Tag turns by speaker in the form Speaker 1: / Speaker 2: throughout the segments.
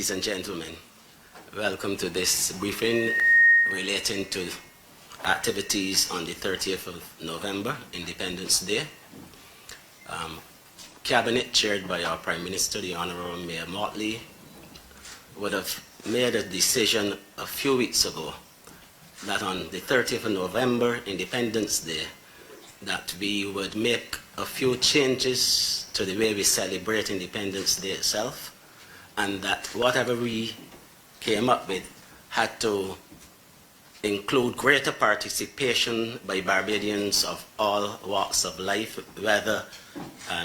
Speaker 1: Ladies and gentlemen, welcome to this briefing relating to activities on the 30th of November, Independence Day. Cabinet, chaired by our Prime Minister, the Honorable Mayor Motley, would have made a decision a few weeks ago that on the 30th of November, Independence Day, that we would make a few changes to the way we celebrate Independence Day itself, and that whatever we came up with had to include greater participation by Barbadians of all walks of life, whether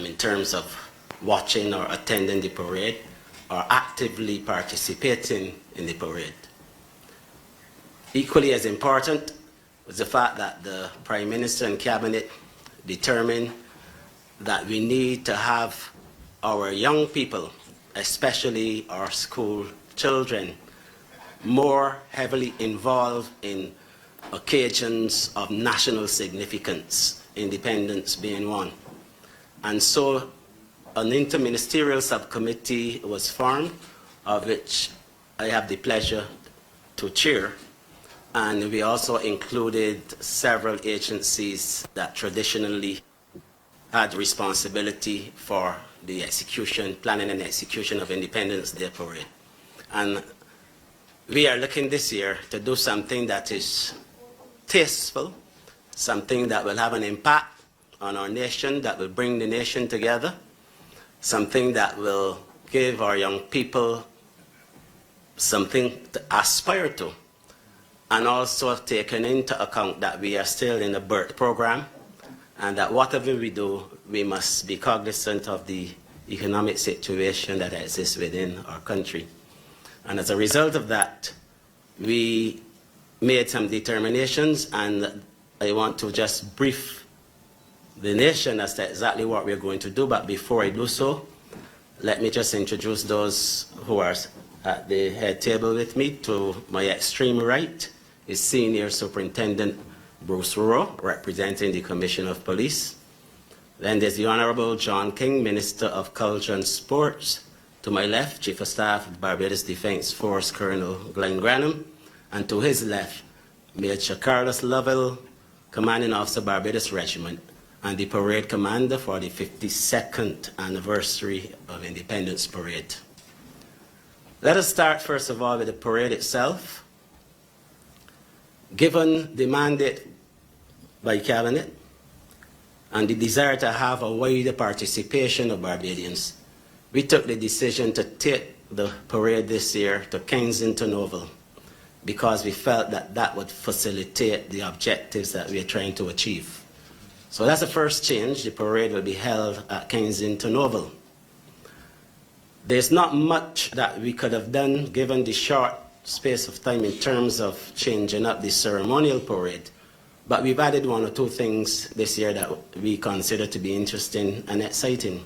Speaker 1: in terms of watching or attending the parade or actively participating in the parade. Equally as important was the fact that the Prime Minister and Cabinet determined that we need to have our young people, especially our school children, more heavily involved in occasions of national significance, independence being one. And so an inter-ministerial subcommittee was formed, of which I have the pleasure to chair. And we also included several agencies that traditionally had responsibility for the execution, planning and execution of Independence Day Parade. And we are looking this year to do something that is tasteful, something that will have an impact on our nation, that will bring the nation together, something that will give our young people something to aspire to, and also taking into account that we are still in the birth program, and that whatever we do, we must be cognizant of the economic situation that exists within our country. And as a result of that, we made some determinations, and I want to just brief the nation as to exactly what we're going to do. But before I do so, let me just introduce those who are at the head table with me. To my extreme right is Senior Superintendent Bruce Rowe, representing the Commissioner of Police. Then there's the Honorable John King, Minister of Culture and Sports. To my left, Chief of Staff of Barbados Defense Force, Colonel Glyne Grannum. And to his left, Major Carlos Lovell, Commanding Officer, Barbados Regiment, and the Parade Commander for the 52nd anniversary of Independence Parade. Let us start, first of all, with the parade itself. Given the mandate by Cabinet and the desire to have a wider participation of Barbadians, we took the decision to take the parade this year to Kensington Oval, because we felt that that would facilitate the objectives that we are trying to achieve. So that's the first change. The parade will be held at Kensington Oval. There's not much that we could have done given the short space of time in terms of changing up the ceremonial parade, but we've added one or two things this year that we consider to be interesting and exciting.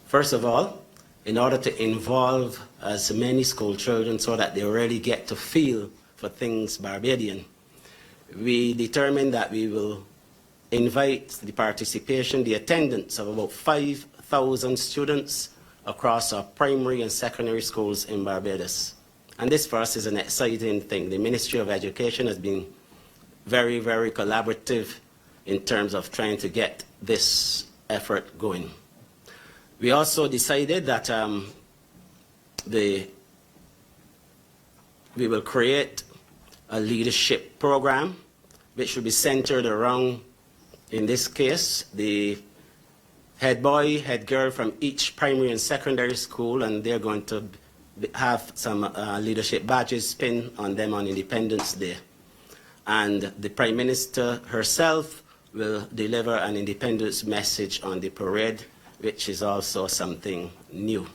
Speaker 1: First of all, in order to involve as many school children so that they really get to feel for things Barbadian, we determined that we will invite the participation, the attendance of about 5,000 students across our primary and secondary schools in Barbados. And this for us is an exciting thing. The Ministry of Education has been very, very collaborative in terms of trying to get this effort going. We also decided that we will create a leadership program which will be centered around, in this case, the head boy, head girl from each primary and secondary school, and they're going to have some leadership badges pinned on them on Independence Day. And the Prime Minister herself will deliver an independence message on the parade, which is also something new.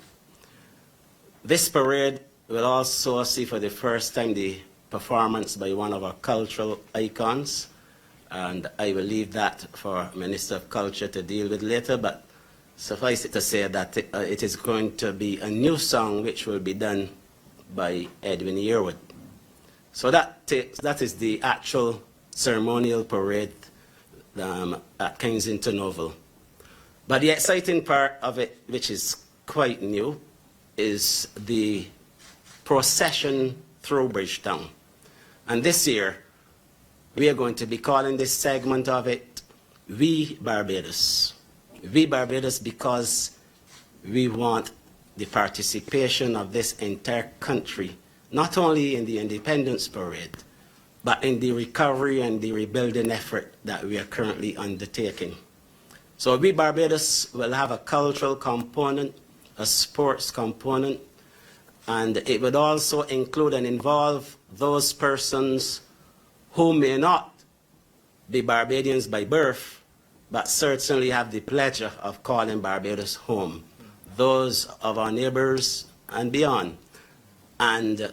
Speaker 1: This parade will also see for the first time the performance by one of our cultural icons, and I will leave that for Minister of Culture to deal with later, but suffice it to say that it is going to be a new song which will be done by Edwin Yearwood. So that is the actual ceremonial parade at Kensington Oval. But the exciting part of it, which is quite new, is the Procession through Bridgetown. And this year, we are going to be calling this segment of it, We Barbados. We Barbados because we want the participation of this entire country, not only in the Independence Parade, but in the recovery and the rebuilding effort that we are currently undertaking. So We Barbados will have a cultural component, a sports component, and it would also include and involve those persons who may not be Barbadians by birth, but certainly have the pleasure of calling Barbados home, those of our neighbors and beyond. And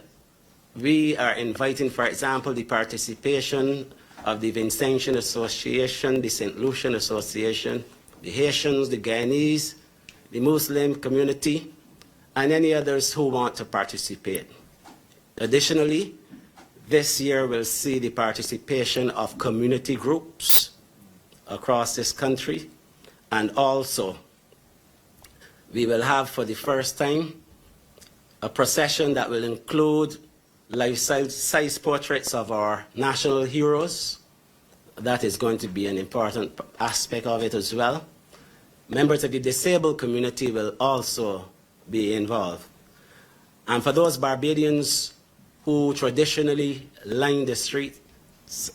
Speaker 1: we are inviting, for example, the participation of the Vincentian Association, the St. Lucian Association, the Haitians, the Guyanese, the Muslim community, and any others who want to participate. Additionally, this year will see the participation of community groups across this country, and also we will have for the first time a procession that will include life-size portraits of our national heroes. That is going to be an important aspect of it as well. Members of the disabled community will also be involved. And for those Barbadians who traditionally line the streets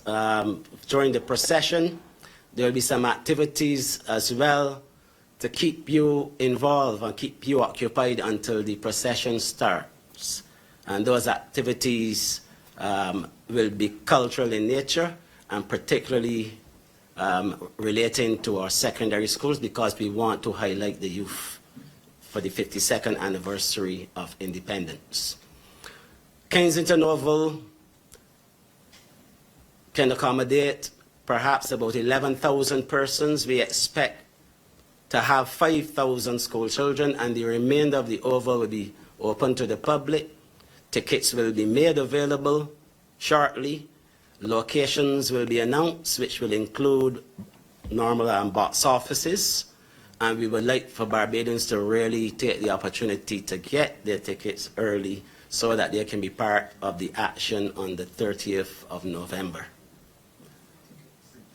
Speaker 1: during the procession, there will be some activities as well to keep you involved and keep you occupied until the procession starts. And those activities will be cultural in nature and particularly relating to our secondary schools, because we want to highlight the youth for the 52nd anniversary of independence. Kensington Oval can accommodate perhaps about 11,000 persons. We expect to have 5,000 school children, and the remainder of the oval will be open to the public. Tickets will be made available shortly. Locations will be announced, which will include normal box offices. And we would like for Barbadians to really take the opportunity to get their tickets early so that they can be part of the action on the 30th of November.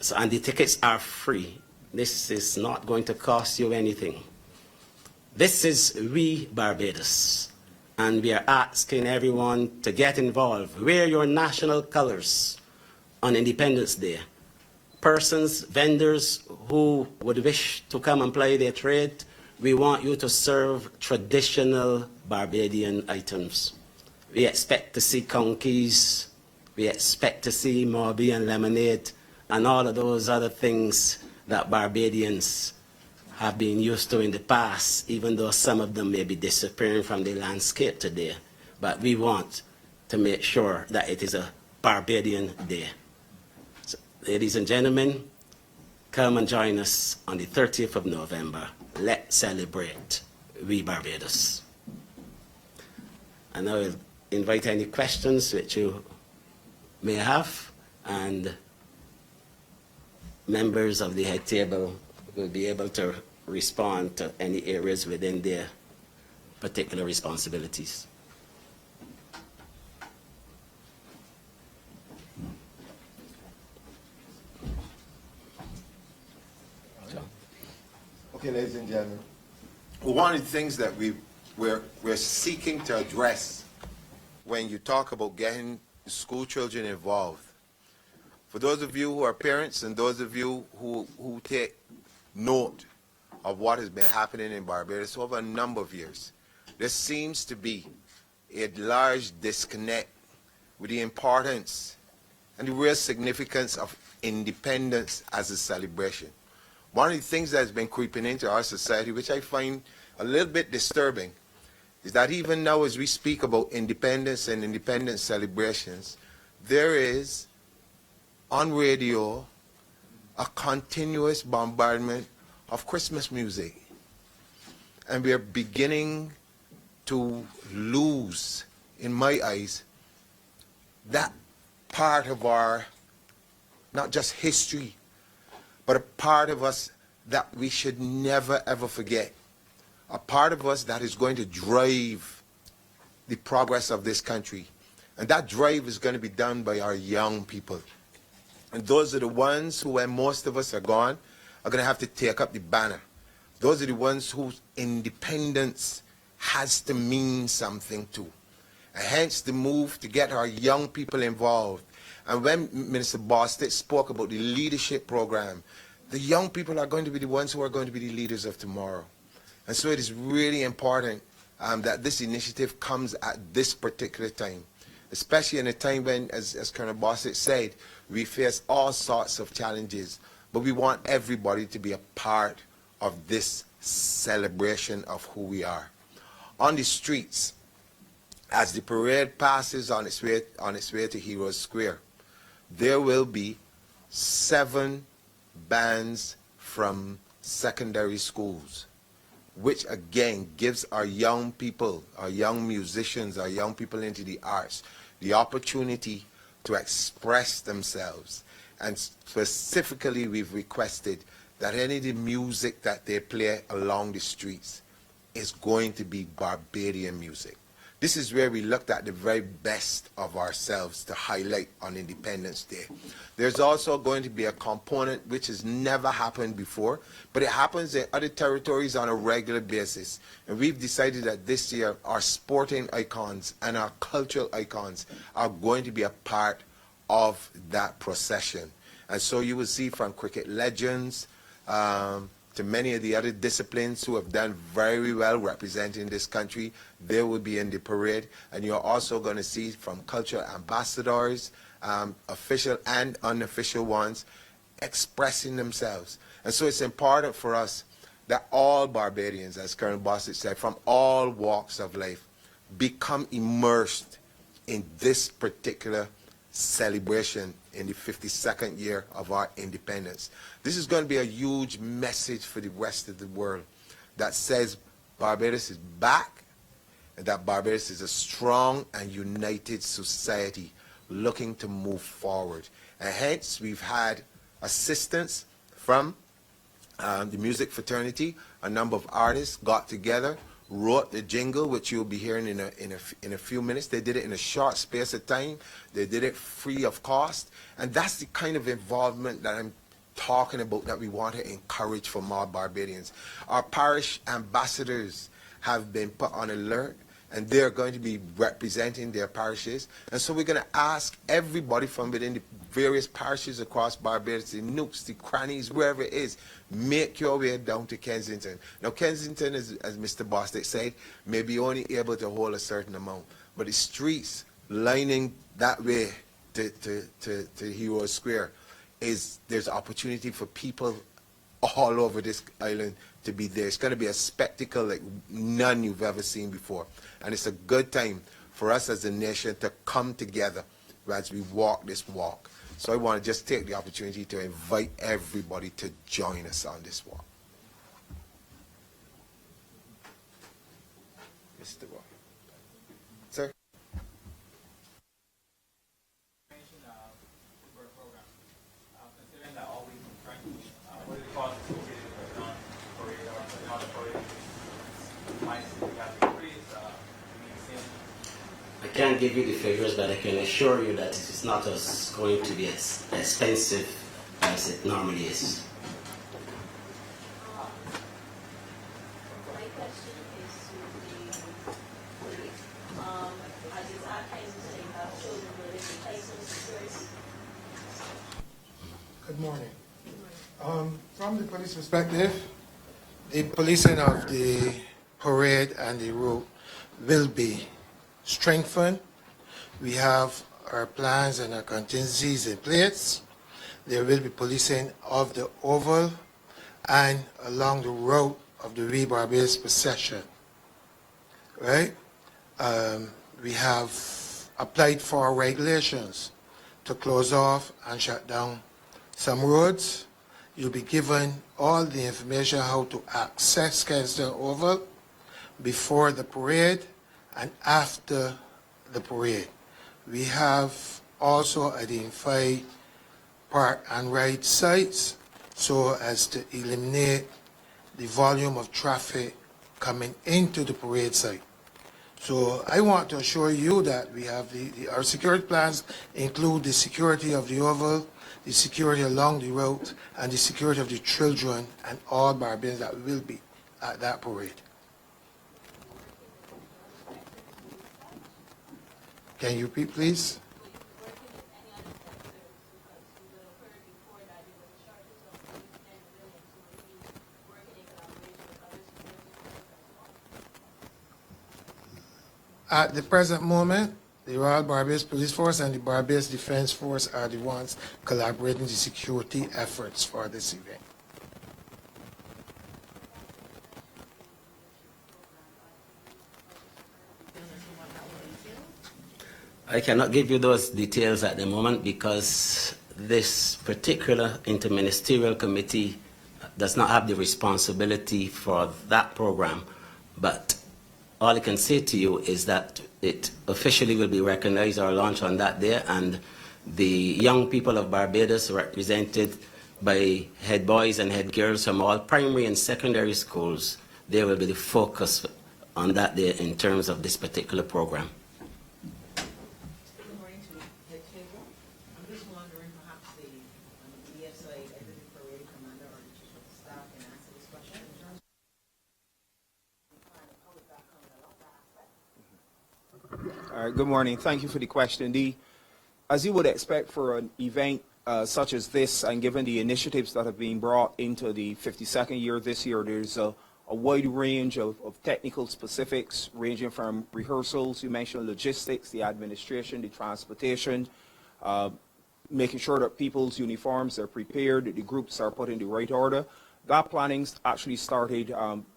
Speaker 1: So, and the tickets are free. This is not going to cost you anything. This is We Barbados. And we are asking everyone to get involved. Wear your national colors on Independence Day. Persons, vendors who would wish to come and play their trade, we want you to serve traditional Barbadian items. We expect to see conkeys, we expect to see morbi and lemonade, and all of those other things that Barbadians have been used to in the past, even though some of them may be disappearing from the landscape today. But we want to make sure that it is a Barbadian day. So, ladies and gentlemen, come and join us on the 30th of November. Let's celebrate We Barbados. And I will invite any questions which you may have, and members of the head table will be able to respond to any areas within their particular responsibilities.
Speaker 2: Okay, ladies and gentlemen, one of the things that we're seeking to address when you talk about getting school children involved, for those of you who are parents and those of you who take note of what has been happening in Barbados over a number of years, there seems to be a large disconnect with the importance and the real significance of independence as a celebration. One of the things that has been creeping into our society, which I find a little bit disturbing, is that even now as we speak about independence and independence celebrations, there is on radio a continuous bombardment of Christmas music. And we are beginning to lose, in my eyes, that part of our, not just history, but a part of us that we should never ever forget. A part of us that is going to drive the progress of this country. And that drive is going to be done by our young people. And those are the ones who, when most of us are gone, are going to have to take up the banner. Those are the ones whose independence has to mean something too. And hence the move to get our young people involved. And when Minister Bostic spoke about the leadership program, the young people are going to be the ones who are going to be the leaders of tomorrow. And so it is really important that this initiative comes at this particular time, especially in a time when, as Colonel Bostic said, we face all sorts of challenges, but we want everybody to be a part of this celebration of who we are. On the streets, as the parade passes on its way to Heroes Square, there will be 7 bands from secondary schools, which again gives our young people, our young musicians, our young people into the arts, the opportunity to express themselves. And specifically, we've requested that any of the music that they play along the streets is going to be Barbadian music. This is where we looked at the very best of ourselves to highlight on Independence Day. There's also going to be a component which has never happened before, but it happens in other territories on a regular basis. And we've decided that this year our sporting icons and our cultural icons are going to be a part of that procession. And so you will see from cricket legends to many of the other disciplines who have done very well representing this country, they will be in the parade. And you're also going to see from cultural ambassadors, official and unofficial ones, expressing themselves. And so it's important for us that all Barbadians, as Colonel Bostic said, from all walks of life, become immersed in this particular celebration in the 52nd year of our independence. This is going to be a huge message for the rest of the world that says Barbados is back and that Barbados is a strong and united society looking to move forward. And hence we've had assistance from the music fraternity. A number of artists got together, wrote the jingle, which you'll be hearing in a few minutes. They did it in a short space of time. They did it free of cost. And that's the kind of involvement that I'm talking about that we want to encourage from our Barbadians. Our parish ambassadors have been put on alert, and they're going to be representing their parishes. And so we're going to ask everybody from within the various parishes across Barbados, the nooks, the crannies, wherever it is, make your way down to Kensington. Now, Kensington, as Mr. Bostic said, may be only able to hold a certain amount, but the streets lining that way to Heroes Square, there's opportunity for people all over this island to be there. It's going to be a spectacle like none you've ever seen before. And it's a good time for us as a nation to come together as we walk this walk. So I want to just take the opportunity to invite everybody to join us on this walk. Mr. Walk. Sir?
Speaker 1: I can't give you the figures, but I can assure you that it is not going to be as expensive as it normally is.
Speaker 3: My question is to the police. As it's archived, you have children with license security.
Speaker 4: Good morning. From the police perspective, the policing of the parade and the route will be strengthened. We have our plans and our contingencies in place. There will be policing of the Oval and along the route of the Barbados procession. Right? We have applied for regulations to close off and shut down some roads. You'll be given all the information how to access Kensington Oval before the parade and after the parade. We have also identified park and ride sites so as to eliminate the volume of traffic coming into the parade site. So I want to assure you that we have our security plans include the security of the oval, the security along the route, and the security of the children and all Barbadians that will be at that parade. Can you repeat, please? At the present moment, the Royal Barbados Police Force and the Barbados Defence Force are the ones collaborating the security efforts for this event.
Speaker 1: I cannot give you those details at the moment because this particular interministerial committee does not have the responsibility for that program. But all I can say to you is that it officially will be recognized or launched on that day, and the young people of Barbados, represented by head boys and head girls from all primary and secondary schools, they will be the focus on that day in terms of this particular program.
Speaker 5: Good morning to head table. I'm just wondering, perhaps the ESI Executive Parade Commander or the Chief of Staff can answer this question in terms of how is that coming along, that aspect?
Speaker 6: All right, good morning. Thank you for the question. As you would expect for an event such as this, and given the initiatives that have been brought into the 52nd year this year, there's a wide range of technical specifics ranging from rehearsals, you mentioned logistics, the administration, the transportation, making sure that people's uniforms are prepared, that the groups are put in the right order. That planning actually started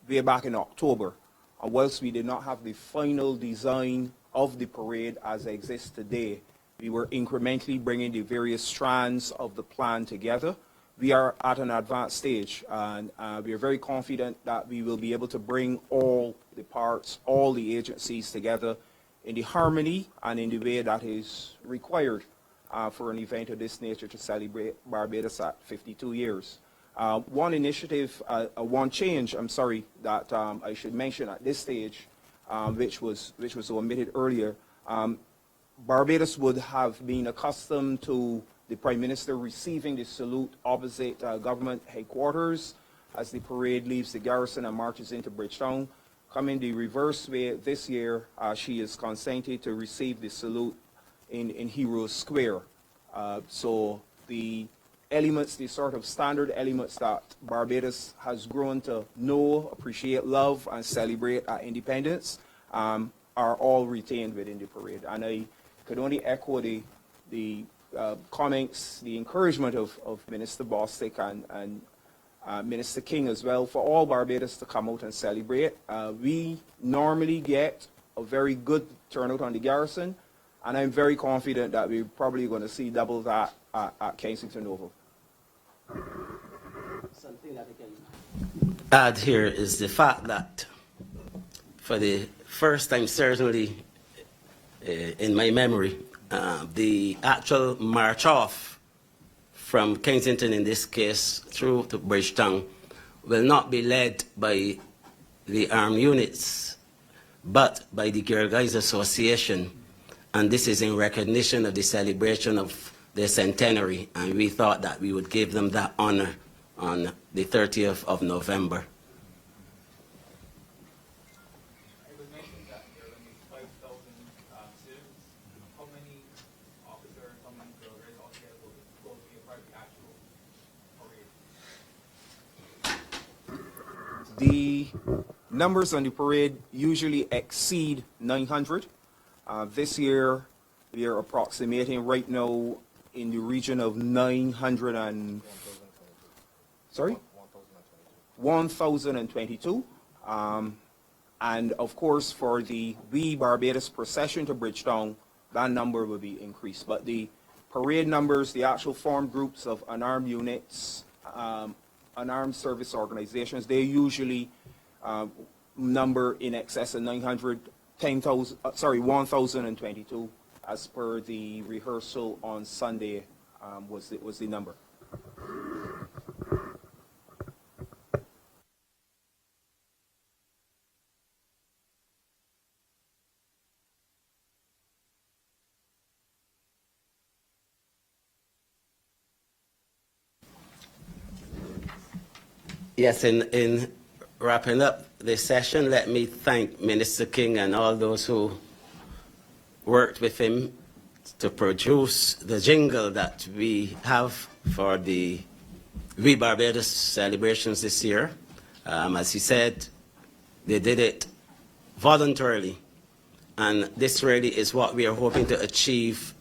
Speaker 6: way back in October. And whilst we did not have the final design of the parade as it exists today, we were incrementally bringing the various strands of the plan together. We are at an advanced stage, and we are very confident that we will be able to bring all the parts, all the agencies together in the harmony and in the way that is required for an event of this nature to celebrate Barbados at 52 years. One initiative, one change, that I should mention at this stage, which was omitted earlier. Barbados would have been accustomed to the Prime Minister receiving the salute opposite government headquarters as the parade leaves the garrison and marches into Bridgetown. Coming the reverse way this year, she is consented to receive the salute in Heroes Square. So the elements, the sort of standard elements that Barbados has grown to know, appreciate, love, and celebrate at independence are all retained within the parade. And I could only echo the comments, the encouragement of Minister Bostic and Minister King as well, for all Barbados to come out and celebrate. We normally get a very good turnout on the garrison, and I'm very confident that we're probably going to see double that at Kensington Oval.
Speaker 1: Something that I can add here is the fact that for the first time, certainly in my memory, the actual march off from Kensington, in this case, through to Bridgetown, will not be led by the armed units, but by the Girl Guides Association. And this is in recognition of the celebration of their centenary, and we thought that we would give them that honor on the 30th of November.
Speaker 7: It was mentioned that there are going to be 5,000 students. How many officers, how many girl guides altogether will be a part of the actual parade?
Speaker 6: The numbers on the parade usually exceed 900. This year, we are approximating right now in the region of 900 and... Sorry? 1,022. And of course, for the We Barbados procession to Bridgetown, that number will be increased. But the parade numbers, the actual formed groups of unarmed units, unarmed service organizations, they usually number in excess of 1,022, as per the rehearsal on Sunday was the number.
Speaker 1: Yes, in wrapping up this session, let me thank Minister King and all those who worked with him to produce the jingle that we have for the We Barbados celebrations this year. As he said, they did it voluntarily, and this really is what we are hoping to achieve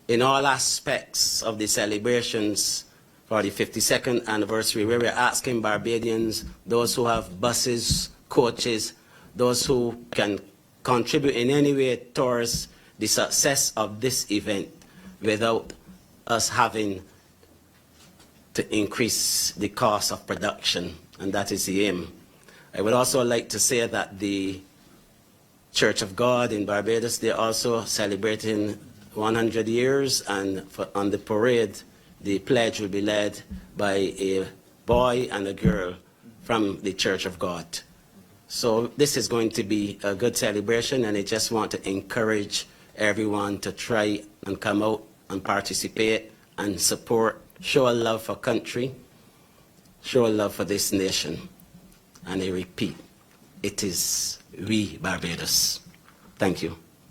Speaker 1: in all aspects of the celebrations for the 52nd anniversary, where we're asking Barbadians, those who have buses, coaches, those who can contribute in any way towards the success of this event without us having to increase the cost of production, and that is the aim. I would also like to say that the Church of God in Barbados, they're also celebrating 100 years, and on the parade, the pledge will be led by a boy and a girl from the Church of God. So this is going to be a good celebration, and I just want to encourage everyone to try and come out and participate and support, show a love for country, show a love for this nation. And I repeat, it is we Barbados. Thank you.